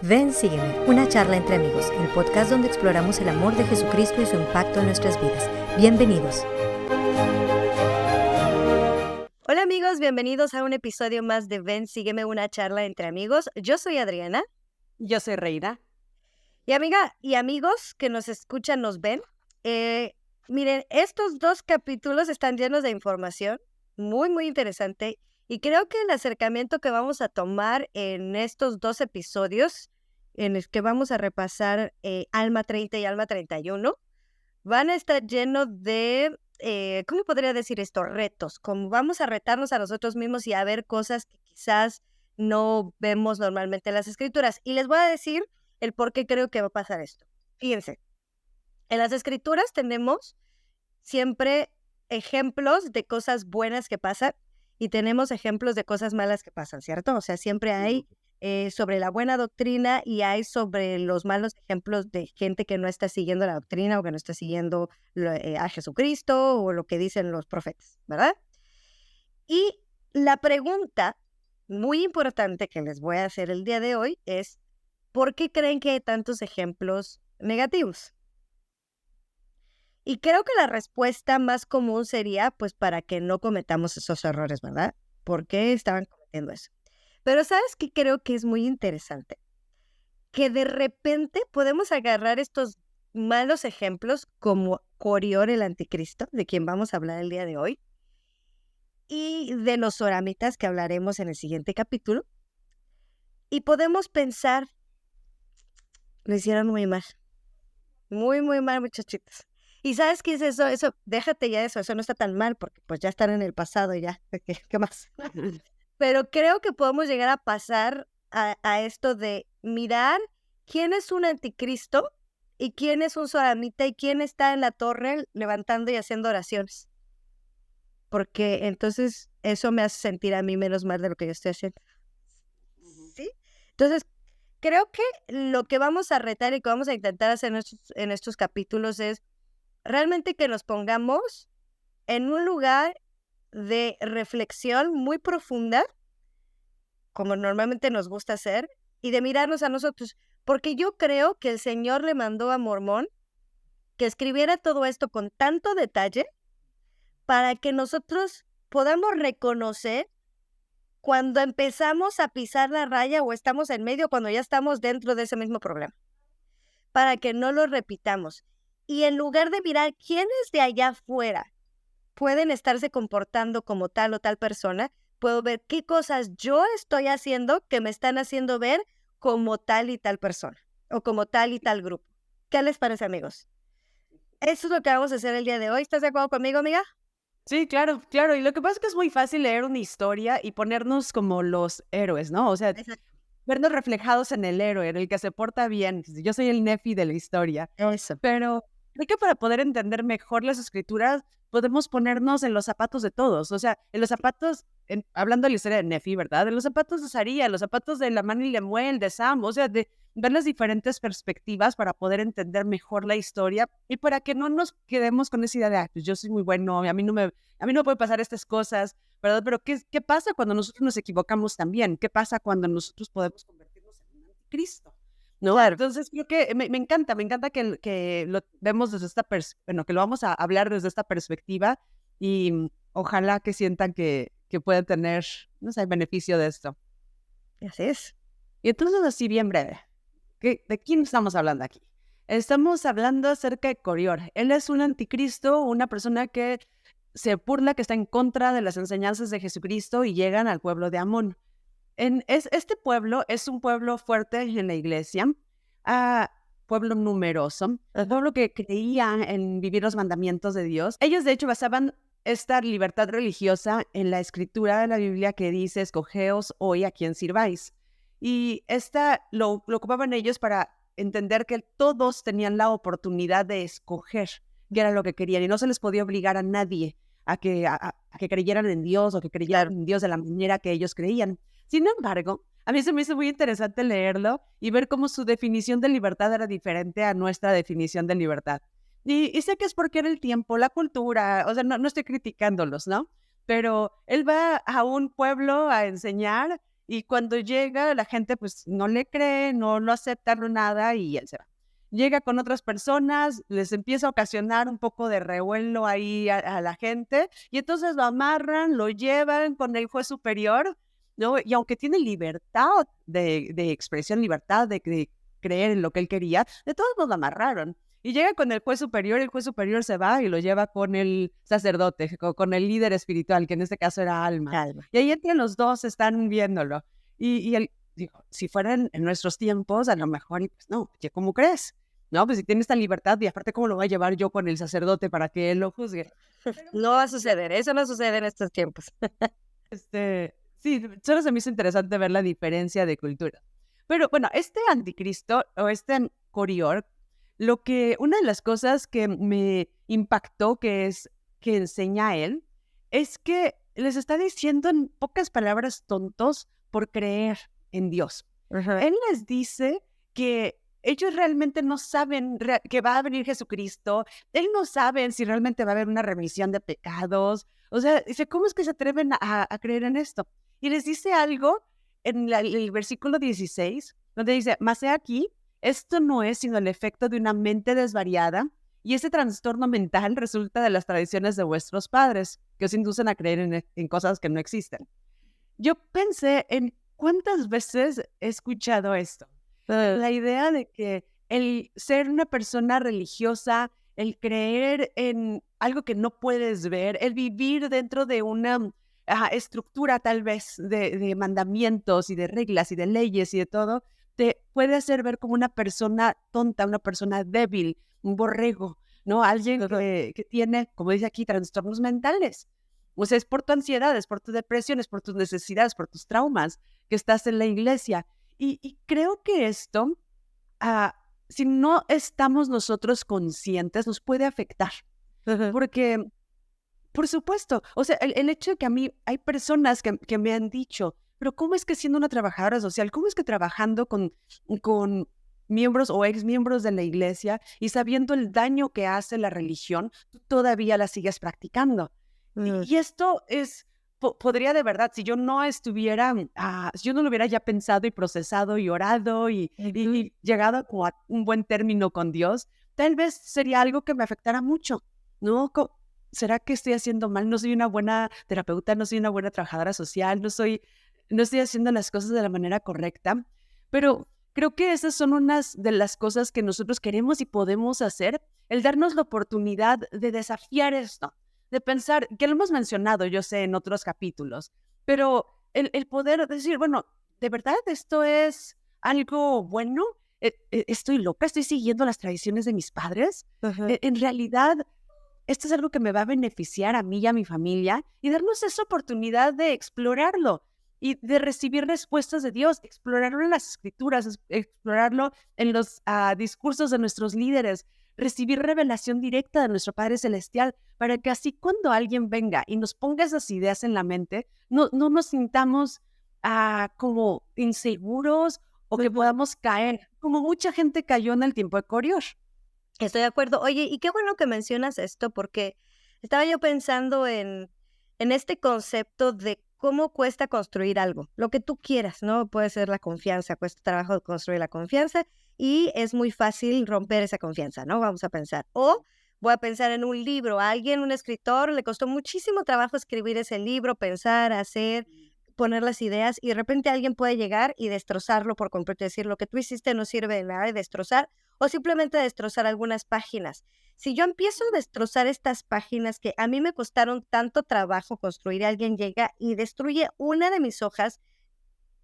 Ven, sígueme, una charla entre amigos, el podcast donde exploramos el amor de Jesucristo y su impacto en nuestras vidas. Bienvenidos. Hola amigos, bienvenidos a un episodio más de Ven, sígueme, una charla entre amigos. Yo soy Adriana. Yo soy Reina. Y amiga y amigos que nos escuchan, nos ven. Miren, estos dos capítulos están llenos de información muy interesante. Y creo que el acercamiento que vamos a tomar en estos dos episodios, en el que vamos a repasar Alma 30 y Alma 31, van a estar llenos de, ¿cómo podría decir esto? Retos. Como vamos a retarnos a nosotros mismos y a ver cosas que quizás no vemos normalmente en las escrituras. Y les voy a decir el por qué creo que va a pasar esto. Fíjense, en las escrituras tenemos siempre ejemplos de cosas buenas que pasan y tenemos ejemplos de cosas malas que pasan, ¿cierto? O sea, siempre hay sobre la buena doctrina y hay sobre los malos ejemplos de gente que no está siguiendo la doctrina o que no está siguiendo a Jesucristo o lo que dicen los profetas, ¿verdad? Y la pregunta muy importante que les voy a hacer el día de hoy es, ¿por qué creen que hay tantos ejemplos negativos? Y creo que la respuesta más común sería, pues, para que no cometamos esos errores, ¿verdad? ¿Por qué estaban cometiendo eso? Pero ¿sabes qué creo que es muy interesante? Que de repente podemos agarrar estos malos ejemplos como Corior el anticristo, de quien vamos a hablar el día de hoy, y de los soramitas que hablaremos en el siguiente capítulo, y podemos pensar, lo hicieron muy mal, muy mal, muchachitos. ¿Y sabes qué es eso? Eso, déjate ya de eso no está tan mal porque pues ya están en el pasado y ya, ¿qué más? Pero creo que podemos llegar a pasar a esto de mirar quién es un anticristo y quién es un soramita y quién está en la torre levantando y haciendo oraciones. Porque entonces eso me hace sentir a mí menos mal de lo que yo estoy haciendo. ¿Sí? Entonces, creo que lo que vamos a retar y que vamos a intentar hacer en estos capítulos es realmente que nos pongamos en un lugar de reflexión muy profunda, como normalmente nos gusta hacer, y de mirarnos a nosotros, porque yo creo que el Señor le mandó a Mormón que escribiera todo esto con tanto detalle para que nosotros podamos reconocer cuando empezamos a pisar la raya o estamos en medio, cuando ya estamos dentro de ese mismo problema, para que no lo repitamos. Y en lugar de mirar quiénes de allá afuera pueden estarse comportando como tal o tal persona, puedo ver qué cosas yo estoy haciendo que me están haciendo ver como tal y tal persona o como tal y tal grupo. ¿Qué les parece, amigos? Eso es lo que vamos a hacer el día de hoy. ¿Estás de acuerdo conmigo, amiga? Sí, claro. Y lo que pasa es que es muy fácil leer una historia y ponernos como los héroes, ¿no? O sea, Exacto. vernos reflejados en el héroe, en el que se porta bien. Yo soy el Nefi de la historia. Eso. Pero creo que para poder entender mejor las escrituras, podemos ponernos en los zapatos de todos. O sea, en los zapatos, hablando de la historia de Nefi, ¿verdad? En los zapatos de Saría, en los zapatos de Lamán y Lemuel, de Sam, o sea, de ver las diferentes perspectivas para poder entender mejor la historia y para que no nos quedemos con esa idea de, pues yo soy muy bueno, a mí no me puede pasar estas cosas, ¿verdad? Pero ¿qué pasa cuando nosotros nos equivocamos también? ¿Qué pasa cuando nosotros podemos convertirnos en un anticristo? ¿No? Claro. Entonces creo que me encanta que lo vemos desde esta que lo vamos a hablar desde esta perspectiva y ojalá que sientan que pueden tener, no sé, beneficio de esto. Así es. Y entonces así bien breve, ¿de quién estamos hablando aquí? Estamos hablando acerca de Corior. Él es un anticristo, una persona que se burla, que está en contra de las enseñanzas de Jesucristo y llegan al pueblo de Amón. Este pueblo es un pueblo fuerte en la iglesia, pueblo numeroso, un pueblo que creía en vivir los mandamientos de Dios. Ellos, de hecho, basaban esta libertad religiosa en la escritura de la Biblia que dice, escogeos hoy a quién sirváis. Y lo ocupaban ellos para entender que todos tenían la oportunidad de escoger qué era lo que querían y no se les podía obligar a nadie a que creyeran en Dios o que creyeran en Dios de la manera que ellos creían. Sin embargo, a mí se me hizo muy interesante leerlo y ver cómo su definición de libertad era diferente a nuestra definición de libertad. Y sé que es porque era el tiempo, la cultura, o sea, no estoy criticándolos, ¿no? Pero él va a un pueblo a enseñar Y cuando llega, la gente pues no le cree, no lo acepta, no nada, y él se va. Llega con otras personas, les empieza a ocasionar un poco de revuelo ahí a la gente, y entonces lo amarran, lo llevan con el juez superior, ¿no? Y aunque tiene libertad de expresión, libertad de creer en lo que él quería, de todos modos lo amarraron. Y llega con el juez superior se va y lo lleva con el sacerdote, con el líder espiritual, que en este caso era Alma. Calma. Y ahí entre los dos están viéndolo. Y él dijo, si fueran en nuestros tiempos, a lo mejor, y pues no, oye, ¿cómo crees? No, pues si tiene esta libertad, y aparte, ¿cómo lo voy a llevar yo con el sacerdote para que él lo juzgue? No va a suceder, eso no sucede en estos tiempos. Sí, solo se me hizo interesante ver la diferencia de cultura. Pero bueno, este anticristo o este Corior, una de las cosas que me impactó que enseña él, es que les está diciendo en pocas palabras tontos por creer en Dios. Ajá. Él les dice que ellos realmente no saben que va a venir Jesucristo, él no saben si realmente va a haber una remisión de pecados. O sea, dice, ¿cómo es que se atreven a creer en esto? Y les dice algo en el versículo 16, donde dice, mas he aquí, esto no es sino el efecto de una mente desvariada, y ese trastorno mental resulta de las tradiciones de vuestros padres, que os inducen a creer en cosas que no existen. Yo pensé en cuántas veces he escuchado esto. La idea de que el ser una persona religiosa, el creer en algo que no puedes ver, el vivir dentro de una estructura tal vez de mandamientos y de reglas y de leyes y de todo, te puede hacer ver como una persona tonta, una persona débil, un borrego, ¿no? Alguien que tiene, como dice aquí, trastornos mentales. O sea, es por tu ansiedad, es por tu depresión, es por tus necesidades, por tus traumas que estás en la iglesia. Y creo que esto, si no estamos nosotros conscientes, nos puede afectar. Porque, por supuesto, o sea, el hecho de que a mí hay personas que me han dicho, pero ¿cómo es que siendo una trabajadora social, cómo es que trabajando con miembros o exmiembros de la iglesia y sabiendo el daño que hace la religión, tú todavía la sigues practicando? Y esto podría de verdad, si yo no estuviera, si yo no lo hubiera ya pensado y procesado y orado y llegado como a un buen término con Dios, tal vez sería algo que me afectara mucho, ¿no? ¿Será que estoy haciendo mal? No soy una buena terapeuta, no soy una buena trabajadora social, no estoy haciendo las cosas de la manera correcta, pero creo que esas son unas de las cosas que nosotros queremos y podemos hacer, el darnos la oportunidad de desafiar esto, de pensar, que lo hemos mencionado, yo sé, en otros capítulos, pero el poder decir, bueno, ¿de verdad esto es algo bueno? ¿Estoy loca? ¿Estoy siguiendo las tradiciones de mis padres? En realidad, esto es algo que me va a beneficiar a mí y a mi familia, y darnos esa oportunidad de explorarlo y de recibir respuestas de Dios, explorarlo en las escrituras, explorarlo en los discursos de nuestros líderes, recibir revelación directa de nuestro Padre Celestial, para que así cuando alguien venga y nos ponga esas ideas en la mente, no nos sintamos como inseguros o que podamos caer, como mucha gente cayó en el tiempo de Corior. Estoy de acuerdo. Oye, y qué bueno que mencionas esto, porque estaba yo pensando en este concepto de cómo cuesta construir algo, lo que tú quieras, ¿no? Puede ser la confianza, cuesta trabajo construir la confianza y es muy fácil romper esa confianza, ¿no? Vamos a pensar. O voy a pensar en un libro, a alguien, un escritor, le costó muchísimo trabajo escribir ese libro, pensar, hacer, poner las ideas, y de repente alguien puede llegar y destrozarlo por completo, decir lo que tú hiciste no sirve de nada, y destrozar, o simplemente destrozar algunas páginas. Si yo empiezo a destrozar estas páginas que a mí me costaron tanto trabajo construir, alguien llega y destruye una de mis hojas,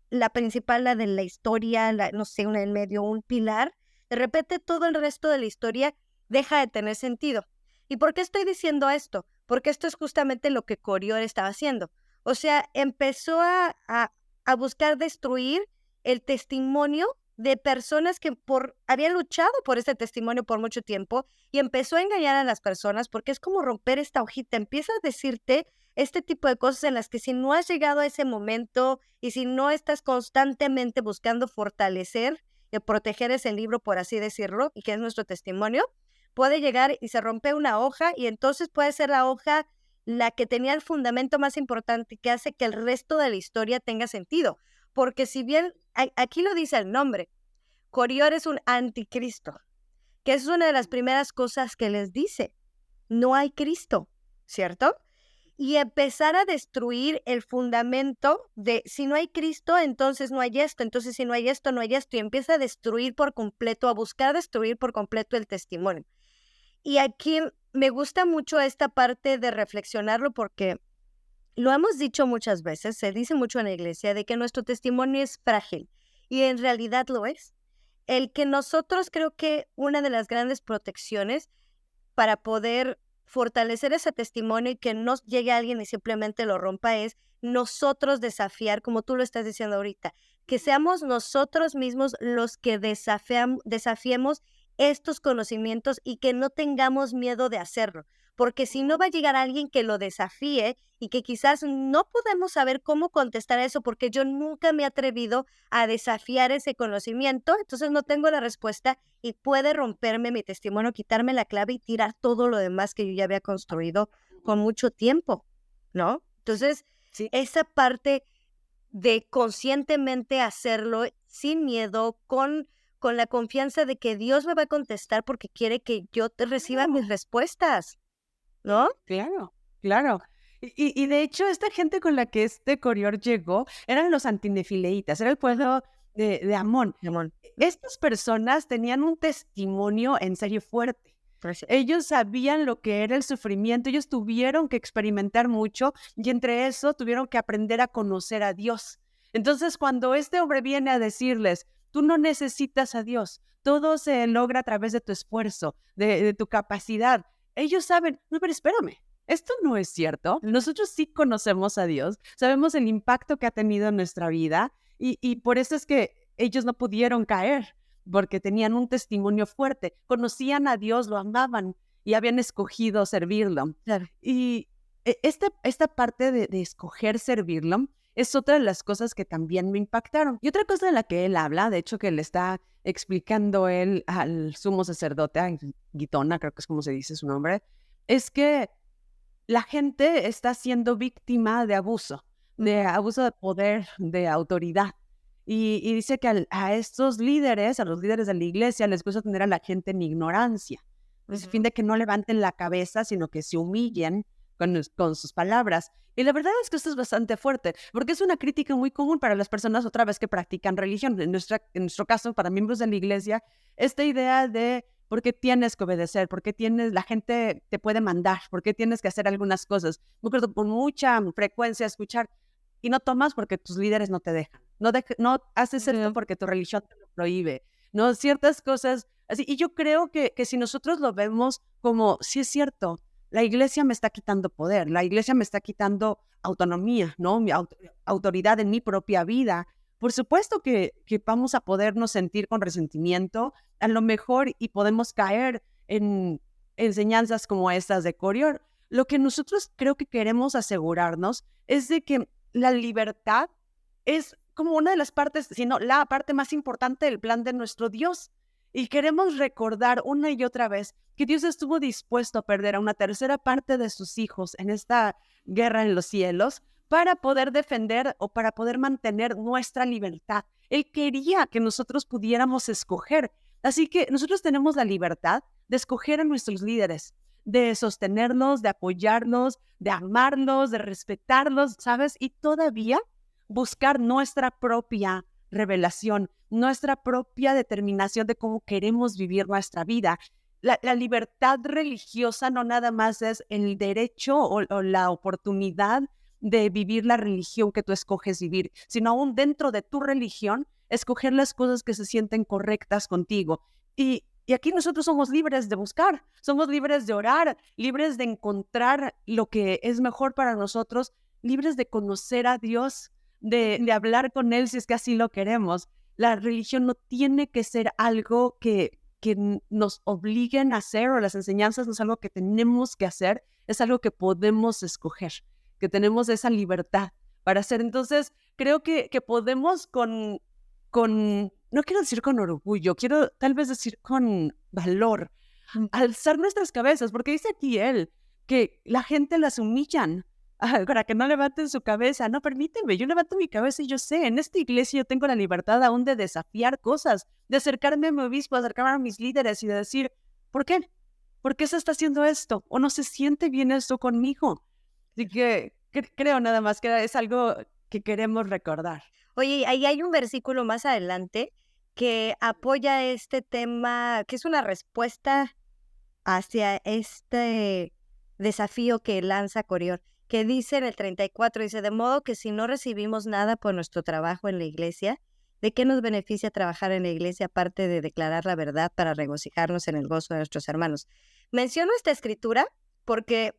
la principal, la de la historia, no sé, una en medio, un pilar, de repente todo el resto de la historia deja de tener sentido. ¿Y por qué estoy diciendo esto? Porque esto es justamente lo que Corior estaba haciendo. O sea, empezó a buscar destruir el testimonio de personas que habían luchado por ese testimonio por mucho tiempo, y empezó a engañar a las personas, porque es como romper esta hojita, empieza a decirte este tipo de cosas en las que si no has llegado a ese momento y si no estás constantemente buscando fortalecer y proteger ese libro, por así decirlo, y que es nuestro testimonio, puede llegar y se rompe una hoja, y entonces puede ser la hoja la que tenía el fundamento más importante, que hace que el resto de la historia tenga sentido. porque si bien aquí lo dice el nombre, Corior es un anticristo, que es una de las primeras cosas que les dice, no hay Cristo, ¿cierto? Y empezar a destruir el fundamento de si no hay Cristo, entonces no hay esto, entonces si no hay esto, no hay esto, y empieza a destruir por completo, a buscar destruir por completo el testimonio. Y aquí me gusta mucho esta parte de reflexionarlo porque lo hemos dicho muchas veces, se dice mucho en la iglesia, de que nuestro testimonio es frágil, y en realidad lo es. El que nosotros creo que una de las grandes protecciones para poder fortalecer ese testimonio y que no llegue alguien y simplemente lo rompa es nosotros desafiar, como tú lo estás diciendo ahorita, que seamos nosotros mismos los que desafiemos estos conocimientos y que no tengamos miedo de hacerlo, porque si no va a llegar alguien que lo desafíe y que quizás no podemos saber cómo contestar a eso porque yo nunca me he atrevido a desafiar ese conocimiento, entonces no tengo la respuesta y puede romperme mi testimonio, quitarme la clave y tirar todo lo demás que yo ya había construido con mucho tiempo, ¿no? Entonces, Sí. esa parte de conscientemente hacerlo sin miedo, con la confianza de que Dios me va a contestar porque quiere que yo reciba mis respuestas, ¿no? Claro, claro. Y de hecho, esta gente con la que este Corior llegó eran los antinefileitas, era el pueblo de Amón. Ramón. Estas personas tenían un testimonio en serio fuerte. Gracias. Ellos sabían lo que era el sufrimiento, ellos tuvieron que experimentar mucho y entre eso tuvieron que aprender a conocer a Dios. Entonces, cuando este hombre viene a decirles, tú no necesitas a Dios, todo se logra a través de tu esfuerzo, de tu capacidad, ellos saben, no, pero espérame, esto no es cierto. Nosotros sí conocemos a Dios, sabemos el impacto que ha tenido en nuestra vida y por eso es que ellos no pudieron caer, porque tenían un testimonio fuerte, conocían a Dios, lo amaban y habían escogido servirlo. Claro. Y esta parte de escoger servirlo es otra de las cosas que también me impactaron. Y otra cosa de la que él habla, de hecho que le está explicando él al sumo sacerdote, a Gitona, creo que es como se dice su nombre, es que la gente está siendo víctima de abuso de poder, de autoridad. Y dice que a estos líderes, a los líderes de la iglesia, les gusta tener a la gente en ignorancia. Es a fin de que no levanten la cabeza, sino que se humillen con sus palabras. Y la verdad es que esto es bastante fuerte, porque es una crítica muy común para las personas otra vez que practican religión. En nuestro caso, para miembros de la iglesia, esta idea de por qué tienes que obedecer, por qué la gente te puede mandar, por qué tienes que hacer algunas cosas. Me acuerdo con mucha frecuencia escuchar, y no tomas porque tus líderes no te dejan, no haces esto porque tu religión te lo prohíbe, no ciertas cosas así. Y yo creo que si nosotros lo vemos como, sí es cierto, la iglesia me está quitando poder, la iglesia me está quitando autonomía, ¿no? Mi autoridad en mi propia vida. Por supuesto que vamos a podernos sentir con resentimiento, a lo mejor, y podemos caer en enseñanzas como estas de Corior. Lo que nosotros creo que queremos asegurarnos es de que la libertad es como una de las partes, sino la parte más importante del plan de nuestro Dios. Y queremos recordar una y otra vez que Dios estuvo dispuesto a perder a una tercera parte de sus hijos en esta guerra en los cielos para poder defender o para poder mantener nuestra libertad. Él quería que nosotros pudiéramos escoger. Así que nosotros tenemos la libertad de escoger a nuestros líderes, de sostenerlos, de apoyarlos, de amarlos, de respetarlos, ¿sabes? Y todavía buscar nuestra propia revelación, nuestra propia determinación de cómo queremos vivir nuestra vida. La libertad religiosa no nada más es el derecho o la oportunidad de vivir la religión que tú escoges vivir, sino aún dentro de tu religión, escoger las cosas que se sienten correctas contigo. Y aquí nosotros somos libres de buscar, somos libres de orar, libres de encontrar lo que es mejor para nosotros, libres de conocer a Dios, de hablar con Él si es que así lo queremos. La religión no tiene que ser algo que nos obliguen a hacer, o las enseñanzas no es algo que tenemos que hacer, es algo que podemos escoger, que tenemos esa libertad para hacer. Entonces, creo que podemos no quiero decir con orgullo, quiero tal vez decir con valor, alzar nuestras cabezas, porque dice aquí él que la gente las humillan. para que no levanten su cabeza. No, permíteme, yo levanto mi cabeza y yo sé, en esta iglesia yo tengo la libertad aún de desafiar cosas, de acercarme a mi obispo, acercarme a mis líderes y de decir, ¿por qué? ¿Por qué se está haciendo esto? ¿O no se siente bien esto conmigo? Así que creo nada más que es algo que queremos recordar. Oye, ahí hay un versículo más adelante que apoya este tema, que es una respuesta hacia este desafío que lanza Coriol, que dice en el 34, dice, de modo que si no recibimos nada por nuestro trabajo en la iglesia, ¿de qué nos beneficia trabajar en la iglesia aparte de declarar la verdad para regocijarnos en el gozo de nuestros hermanos? Menciono esta escritura porque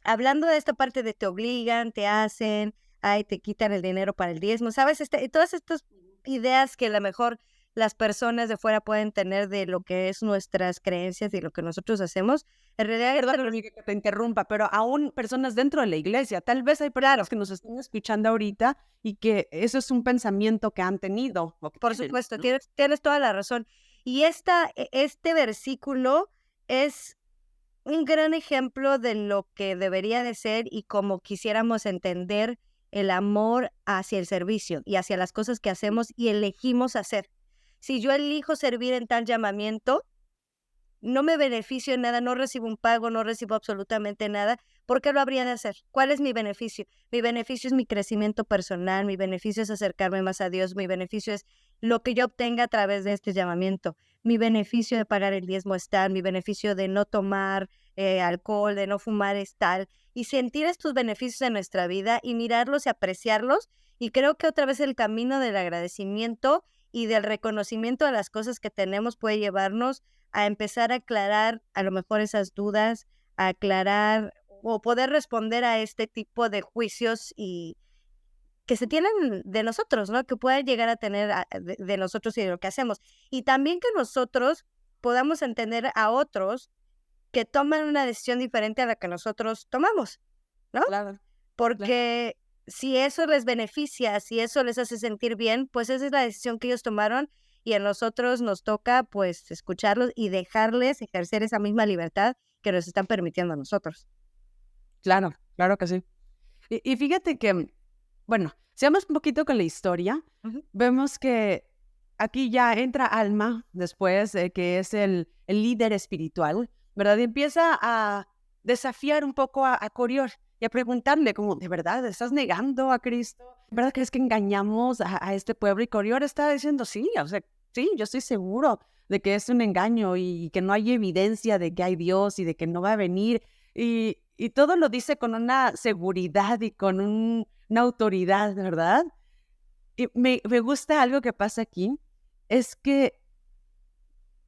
hablando de esta parte de te obligan, te hacen, ay, te quitan el dinero para el diezmo, ¿sabes? Todas estas ideas que a lo mejor las personas de fuera pueden tener de lo que es nuestras creencias y lo que nosotros hacemos, en realidad, Perdón, amiga, que te interrumpa, pero aún personas dentro de la iglesia, tal vez hay personas que nos están escuchando ahorita y que eso es un pensamiento que han tenido o que por tienen, supuesto, ¿no? tienes toda la razón. Y este versículo es un gran ejemplo de lo que debería de ser y como quisiéramos entender el amor hacia el servicio y hacia las cosas que hacemos y elegimos hacer. Si yo elijo servir en tal llamamiento, no me beneficio en nada, no recibo un pago, no recibo absolutamente nada. ¿Por qué lo habría de hacer? ¿Cuál es mi beneficio? Mi beneficio es mi crecimiento personal, mi beneficio es acercarme más a Dios, mi beneficio es lo que yo obtenga a través de este llamamiento. Mi beneficio de pagar el diezmo es tal, mi beneficio de no tomar alcohol, de no fumar es tal. Y sentir estos beneficios en nuestra vida y mirarlos y apreciarlos. Y creo que otra vez el camino del agradecimiento y del reconocimiento de las cosas que tenemos puede llevarnos a empezar a aclarar a lo mejor esas dudas, a aclarar o poder responder a este tipo de juicios y que se tienen de nosotros, ¿no? Que pueden llegar a tener de nosotros y de lo que hacemos. Y también que nosotros podamos entender a otros que toman una decisión diferente a la que nosotros tomamos, ¿no? Claro, claro. Porque si eso les beneficia, si eso les hace sentir bien, pues esa es la decisión que ellos tomaron y a nosotros nos toca pues escucharlos y dejarles ejercer esa misma libertad que nos están permitiendo a nosotros. Claro, claro que sí. Y fíjate que, bueno, si vamos un poquito con la historia, Ujú. vemos que aquí ya entra Alma después, que es el líder espiritual, ¿verdad? Y empieza a desafiar un poco a Coriol y a preguntarle como, ¿de verdad estás negando a Cristo? ¿De verdad crees que engañamos a este pueblo? Y Coriol está diciendo, sí, o sea, sí, yo estoy seguro de que es un engaño y que no hay evidencia de que hay Dios y de que no va a venir. Y todo lo dice con una seguridad y con una autoridad, ¿verdad? Y me gusta algo que pasa aquí, es que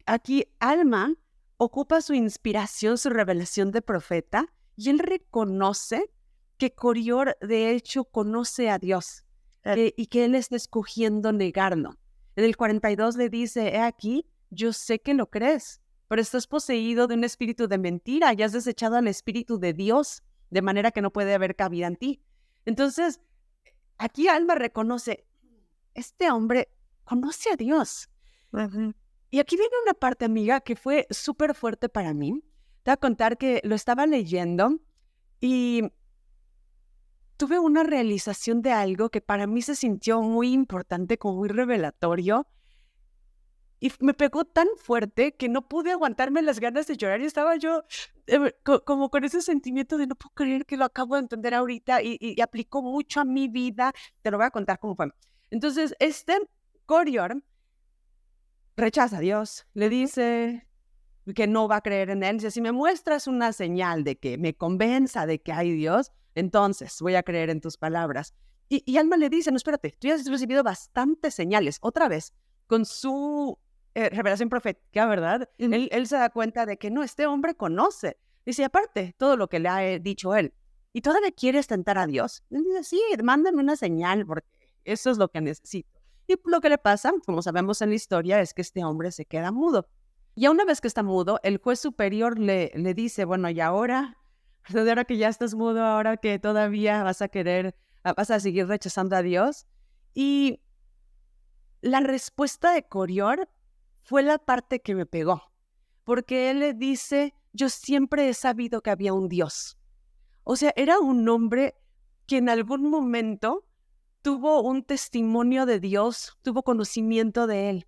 aquí Alma ocupa su inspiración, su revelación de profeta, y él reconoce que Coriol de hecho conoce a Dios y que él está escogiendo negarlo. En el 42 le dice, he aquí, yo sé que lo crees, pero estás poseído de un espíritu de mentira y has desechado al espíritu de Dios, de manera que no puede haber cabida en ti. Entonces, aquí Alma reconoce, este hombre conoce a Dios. Ujú. Y aquí viene una parte, amiga, que fue súper fuerte para mí. Te voy a contar que lo estaba leyendo y tuve una realización de algo que para mí se sintió muy importante, como muy revelatorio. Y me pegó tan fuerte que no pude aguantarme las ganas de llorar. Y estaba yo como con ese sentimiento de no puedo creer que lo acabo de entender ahorita y aplicó mucho a mi vida. Te lo voy a contar cómo fue. Entonces, Coriol rechaza a Dios, le dice que no va a creer en él. Dice, si me muestras una señal de que me convenza de que hay Dios, entonces voy a creer en tus palabras. Y Alma le dice, no, espérate, tú ya has recibido bastantes señales. Otra vez, con su revelación profética, ¿verdad? Él se da cuenta de que no, este hombre conoce. Dice, aparte, todo lo que le ha dicho él. ¿Y todavía quieres tentar a Dios? Él dice, sí, mándame una señal porque eso es lo que necesito. Y lo que le pasa, como sabemos en la historia, es que este hombre se queda mudo. Y una vez que está mudo, el juez superior le dice, bueno, y ahora, de ahora que ya estás mudo, ahora que todavía vas a seguir rechazando a Dios. Y la respuesta de Coriol fue la parte que me pegó, porque él le dice, yo siempre he sabido que había un Dios. O sea, era un hombre que en algún momento tuvo un testimonio de Dios, tuvo conocimiento de él.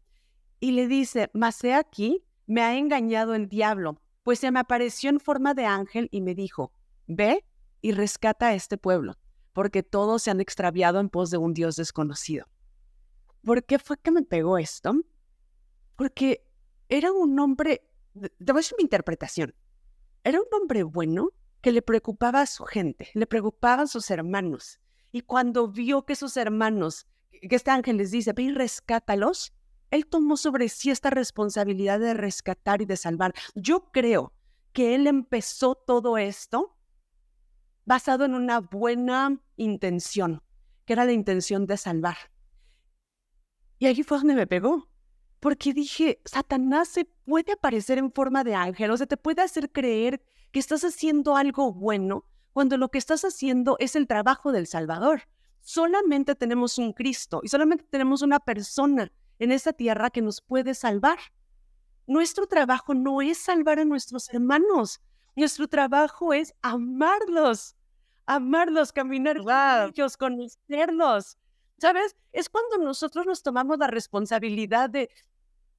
Y le dice, mas he aquí, me ha engañado el diablo, pues se me apareció en forma de ángel y me dijo, ve y rescata a este pueblo, porque todos se han extraviado en pos de un Dios desconocido. ¿Por qué fue que me pegó esto? Porque era un hombre, te voy a decir mi interpretación, era un hombre bueno que le preocupaba a su gente, le preocupaban sus hermanos. Y cuando vio que sus hermanos, que este ángel les dice, ve y rescátalos, él tomó sobre sí esta responsabilidad de rescatar y de salvar. Yo creo que él empezó todo esto basado en una buena intención, que era la intención de salvar. Y ahí fue donde me pegó, porque dije, Satanás se puede aparecer en forma de ángel, o sea, te puede hacer creer que estás haciendo algo bueno cuando lo que estás haciendo es el trabajo del Salvador. Solamente tenemos un Cristo y solamente tenemos una persona en esta tierra que nos puede salvar. Nuestro trabajo no es salvar a nuestros hermanos, nuestro trabajo es amarlos, caminar con Wow. ellos, conocerlos. ¿Sabes? Es cuando nosotros nos tomamos la responsabilidad de,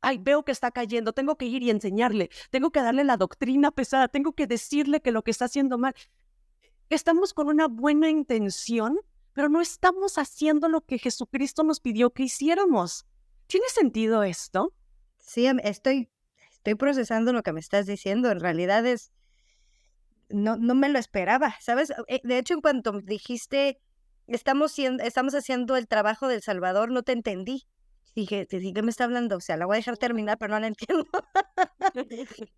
ay, veo que está cayendo, tengo que ir y enseñarle, tengo que darle la doctrina pesada, tengo que decirle que lo que está haciendo mal. Estamos con una buena intención, pero no estamos haciendo lo que Jesucristo nos pidió que hiciéramos. ¿Tiene sentido esto? Sí, estoy procesando lo que me estás diciendo. En realidad no me lo esperaba, ¿sabes? De hecho, en cuanto dijiste, estamos haciendo el trabajo del Salvador, no te entendí. Dije, ¿qué me está hablando? O sea, la voy a dejar terminar, pero no la entiendo.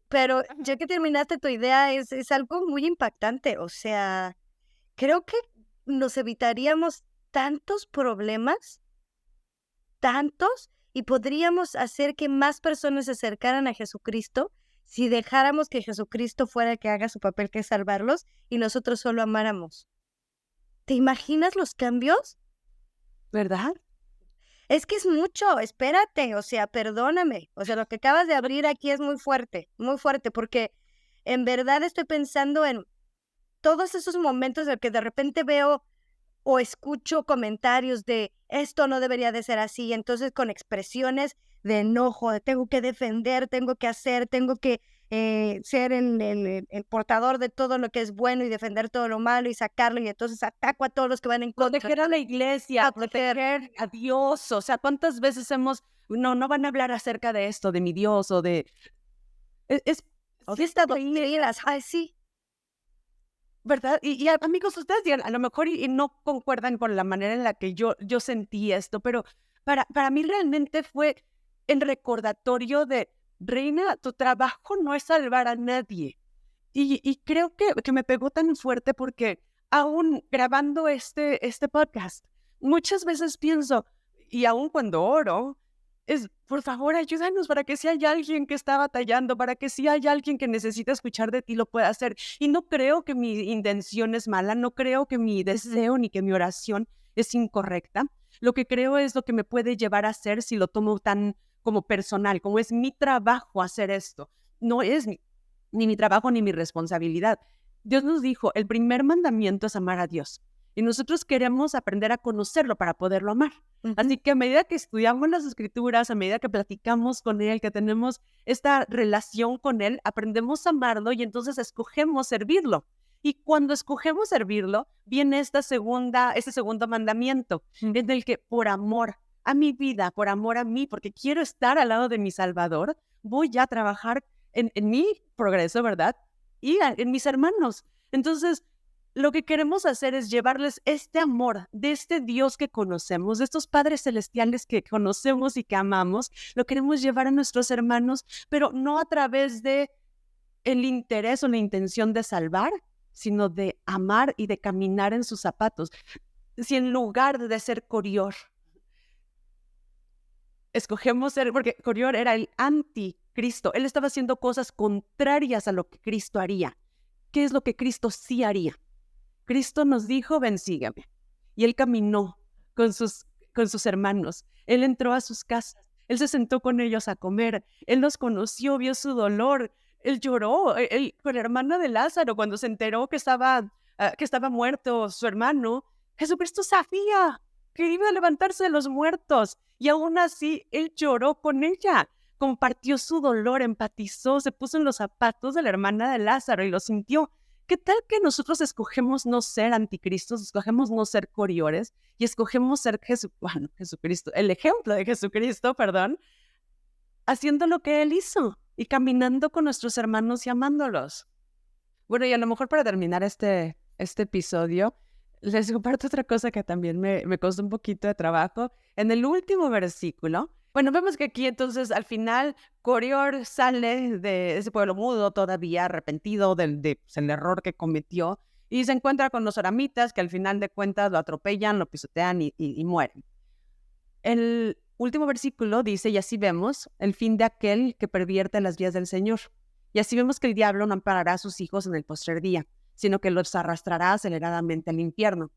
Pero ya que terminaste tu idea, es algo muy impactante. O sea, creo que nos evitaríamos tantos problemas, tantos, y podríamos hacer que más personas se acercaran a Jesucristo si dejáramos que Jesucristo fuera el que haga su papel, que es salvarlos, y nosotros solo amáramos. ¿Te imaginas los cambios? ¿Verdad? Es que es mucho, espérate, o sea, perdóname. O sea, lo que acabas de abrir aquí es muy fuerte, porque en verdad estoy pensando en todos esos momentos en que de repente veo o escucho comentarios de esto no debería de ser así, entonces con expresiones de enojo, de tengo que defender, tengo que hacer, tengo que ser el portador de todo lo que es bueno y defender todo lo malo y sacarlo, y entonces ataco a todos los que van en contra. Proteger a la iglesia, A proteger. proteger a Dios. O sea, ¿cuántas veces no van a hablar acerca de esto, de mi Dios o de... O sí de esta está ahí, doctrina, ay, sí. ¿verdad? Amigos, ustedes dirán, a lo mejor y no concuerdan con la manera en la que yo sentí esto, pero para mí realmente fue el recordatorio de, Reina, tu trabajo no es salvar a nadie. Y creo que me pegó tan fuerte porque aún grabando este podcast, muchas veces pienso, y aún cuando oro, es, por favor, ayúdanos para que si hay alguien que está batallando, para que si hay alguien que necesita escuchar de ti, lo pueda hacer. Y no creo que mi intención es mala, no creo que mi deseo ni que mi oración es incorrecta. Lo que creo es lo que me puede llevar a hacer si lo tomo tan como personal, como es mi trabajo hacer esto. No es ni mi trabajo ni mi responsabilidad. Dios nos dijo, el primer mandamiento es amar a Dios. Y nosotros queremos aprender a conocerlo para poderlo amar. Así que a medida que estudiamos las escrituras, a medida que platicamos con Él, que tenemos esta relación con Él, aprendemos a amarlo y entonces escogemos servirlo. Y cuando escogemos servirlo, viene este segundo mandamiento, en el que por amor a mi vida, por amor a mí, porque quiero estar al lado de mi Salvador, voy a trabajar en mi progreso, ¿verdad? Y en mis hermanos. Entonces, lo que queremos hacer es llevarles este amor de este Dios que conocemos, de estos padres celestiales que conocemos y que amamos, lo queremos llevar a nuestros hermanos, pero no a través de el interés o la intención de salvar, sino de amar y de caminar en sus zapatos. Si en lugar de ser Corior, escogemos ser, porque Corior era el anticristo, él estaba haciendo cosas contrarias a lo que Cristo haría. ¿Qué es lo que Cristo sí haría? Cristo nos dijo, ven, sígame. Y él caminó con sus hermanos. Él entró a sus casas. Él se sentó con ellos a comer. Él los conoció, vio su dolor. Él lloró. Con la hermana de Lázaro, cuando se enteró que estaba que estaba muerto su hermano, Jesucristo sabía que iba a levantarse de los muertos y aún así él lloró con ella, compartió su dolor, empatizó, se puso en los zapatos de la hermana de Lázaro y lo sintió. ¿Qué tal que nosotros escogemos no ser anticristos, escogemos no ser coriores y escogemos ser Jesucristo, el ejemplo de Jesucristo, perdón, haciendo lo que él hizo y caminando con nuestros hermanos y amándolos? Bueno, y a lo mejor para terminar este episodio, les comparto otra cosa que también me costó un poquito de trabajo. En el último versículo, bueno, vemos que aquí entonces al final Corior sale de ese pueblo mudo todavía arrepentido del error que cometió y se encuentra con los oramitas que al final de cuentas lo atropellan, lo pisotean y mueren. El último versículo dice, y así vemos el fin de aquel que pervierte las vías del Señor. Y así vemos que el diablo no amparará a sus hijos en el postrer día, sino que los arrastrará aceleradamente al infierno.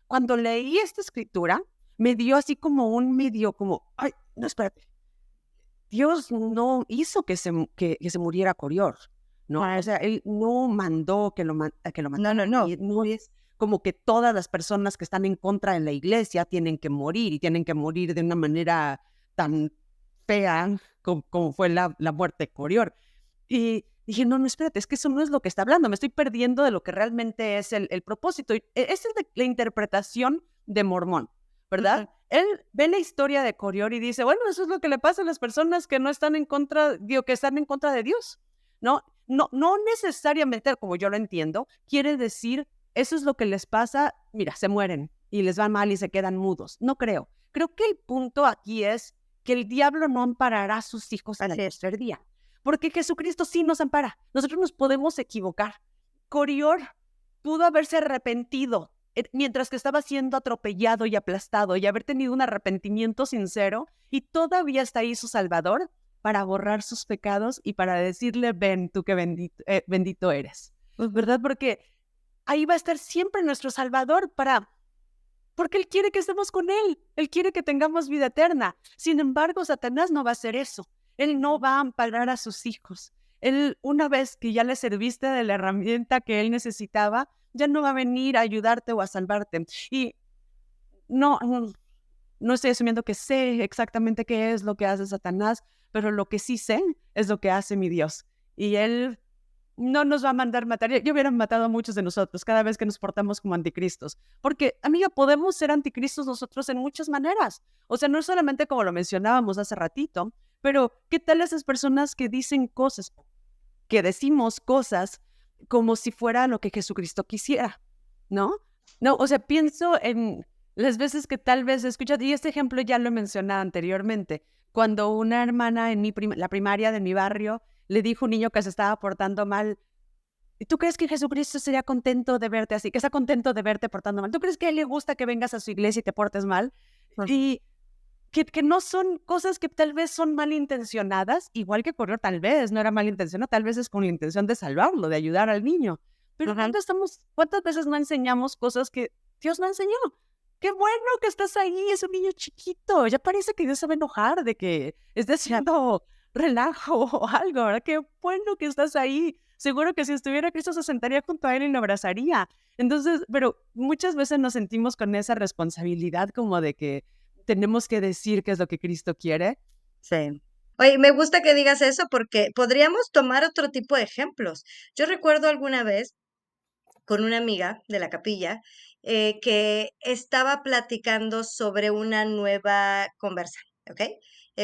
Cuando leí esta escritura, me dio así como un medio, como, ay, no, espérate, Dios no hizo que se muriera Corior, ¿no? O sea, Él no mandó que lo No, no, mataran. no. Y no es como que todas las personas que están en contra de la iglesia tienen que morir y tienen que morir de una manera tan fea como fue la muerte de Corior. Y dije, no, no, espérate, es que eso no es lo que está hablando, me estoy perdiendo de lo que realmente es el propósito. Y esa es la interpretación de Mormón, ¿verdad? Ujú. Él ve la historia de Corior y dice, bueno, eso es lo que le pasa a las personas que no están en contra, digo, que están en contra de Dios, ¿no? No, no necesariamente, como yo lo entiendo, quiere decir, eso es lo que les pasa, mira, se mueren y les va mal y se quedan mudos. No creo. Creo que el punto aquí es que el diablo no amparará a sus hijos en el Así es. tercer día, porque Jesucristo sí nos ampara. Nosotros nos podemos equivocar. Corior pudo haberse arrepentido mientras que estaba siendo atropellado y aplastado y haber tenido un arrepentimiento sincero y todavía está ahí su Salvador para borrar sus pecados y para decirle, ven tú que bendito eres, Ujú. ¿verdad? Porque ahí va a estar siempre nuestro Salvador porque Él quiere que estemos con Él quiere que tengamos vida eterna. Sin embargo, Satanás no va a hacer eso. Él no va a amparar a sus hijos. Él, una vez que ya le serviste de la herramienta que él necesitaba, ya no va a venir a ayudarte o a salvarte. Y no, no estoy asumiendo que sé exactamente qué es lo que hace Satanás, pero lo que sí sé es lo que hace mi Dios. Y él no nos va a mandar matar. Ya hubieran matado a muchos de nosotros cada vez que nos portamos como anticristos. Porque, amiga, podemos ser anticristos nosotros en muchas maneras. O sea, no solamente como lo mencionábamos hace ratito, pero ¿qué tal esas personas que dicen cosas, que decimos cosas como si fuera lo que Jesucristo quisiera? ¿No? No, o sea, pienso en las veces que tal vez he escuchado, y este ejemplo ya lo he mencionado anteriormente, cuando una hermana en la primaria de mi barrio le dijo a un niño que se estaba portando mal, ¿y tú crees que Jesucristo sería contento de verte así? Que está contento de verte portando mal. ¿Tú crees que a él le gusta que vengas a su iglesia y te portes mal? Ujú. Y que no son cosas que tal vez son malintencionadas, igual que ocurrió tal vez, no era malintencionado, tal vez es con la intención de salvarlo, de ayudar al niño. Pero Ajá. ¿cuántas veces no enseñamos cosas que Dios no enseñó? Qué bueno que estás ahí, es un niño chiquito. Ya parece que Dios se va a enojar de que esté haciendo relajo o algo, ¿verdad? Qué bueno que estás ahí. Seguro que si estuviera Cristo se sentaría junto a él y lo abrazaría. Entonces, pero muchas veces nos sentimos con esa responsabilidad como de que tenemos que decir qué es lo que Cristo quiere. Sí. Oye, me gusta que digas eso porque podríamos tomar otro tipo de ejemplos. Yo recuerdo alguna vez con una amiga de la capilla que estaba platicando sobre una nueva conversa, ¿ok?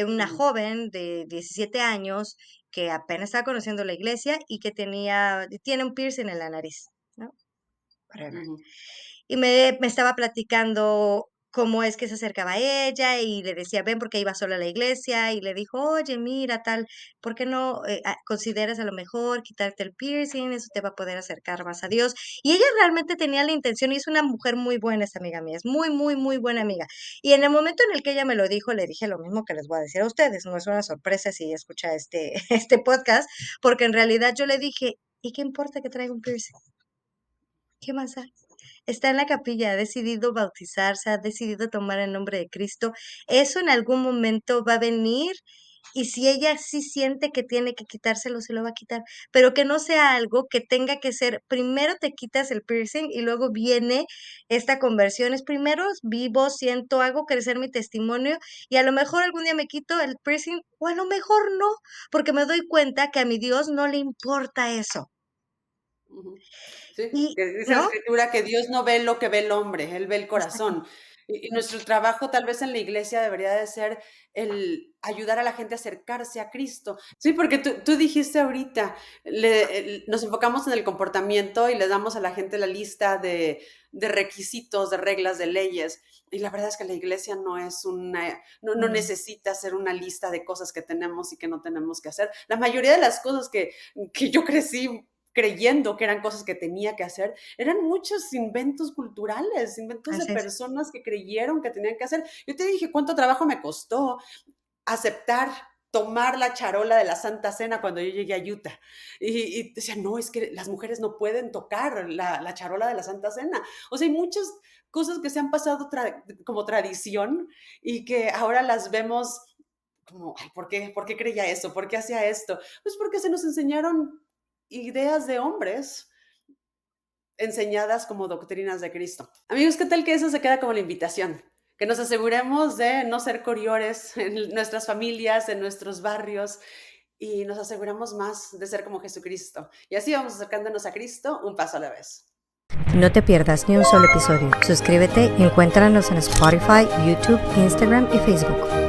Una Ujú, joven de 17 años que apenas estaba conociendo la iglesia y que tiene un piercing en la nariz, ¿no? Whatever. ujú, Y me estaba platicando cómo es que se acercaba a ella y le decía, ven porque iba sola a la iglesia y le dijo, oye, mira, tal, ¿por qué no consideras a lo mejor quitarte el piercing? Eso te va a poder acercar más a Dios. Y ella realmente tenía la intención y es una mujer muy buena, esta amiga mía, es muy, muy, muy buena amiga. Y en el momento en el que ella me lo dijo, le dije lo mismo que les voy a decir a ustedes, no es una sorpresa si escucha este podcast, porque en realidad yo le dije, ¿y qué importa que traiga un piercing? ¿Qué más da? Está en la capilla, ha decidido bautizarse, ha decidido tomar el nombre de Cristo. Eso en algún momento va a venir y si ella sí siente que tiene que quitárselo, se lo va a quitar, pero que no sea algo que tenga que ser, primero te quitas el piercing y luego viene esta conversión, es primero vivo, siento, hago crecer mi testimonio y a lo mejor algún día me quito el piercing o a lo mejor no, porque me doy cuenta que a mi Dios no le importa eso. Ujú. Sí, Y, que dice la ¿no? escritura que Dios no ve lo que ve el hombre, Él ve el Exacto. corazón. Y nuestro trabajo tal vez en la iglesia debería de ser el ayudar a la gente a acercarse a Cristo. Sí, porque tú dijiste ahorita, nos enfocamos en el comportamiento y le damos a la gente la lista de requisitos, de reglas, de leyes. Y la verdad es que la iglesia no es no Mm, necesita ser una lista de cosas que tenemos y que no tenemos que hacer. La mayoría de las cosas que yo crecí creyendo que eran cosas que tenía que hacer, eran muchos inventos culturales, inventos de así es. personas que creyeron que tenían que hacer. Yo te dije cuánto trabajo me costó aceptar tomar la charola de la Santa Cena cuando yo llegué a Utah. Y decía, no, es que las mujeres no pueden tocar la charola de la Santa Cena. O sea, hay muchas cosas que se han pasado como tradición y que ahora las vemos como, ay, por qué creía eso? ¿Por qué hacía esto? Pues porque se nos enseñaron ideas de hombres enseñadas como doctrinas de Cristo. Amigos, ¿qué tal que eso se queda como la invitación? Que nos aseguremos de no ser coriores en nuestras familias, en nuestros barrios, y nos aseguramos más de ser como Jesucristo. Y así vamos acercándonos a Cristo un paso a la vez. No te pierdas ni un solo episodio. Suscríbete y encuéntranos en Spotify, YouTube, Instagram y Facebook.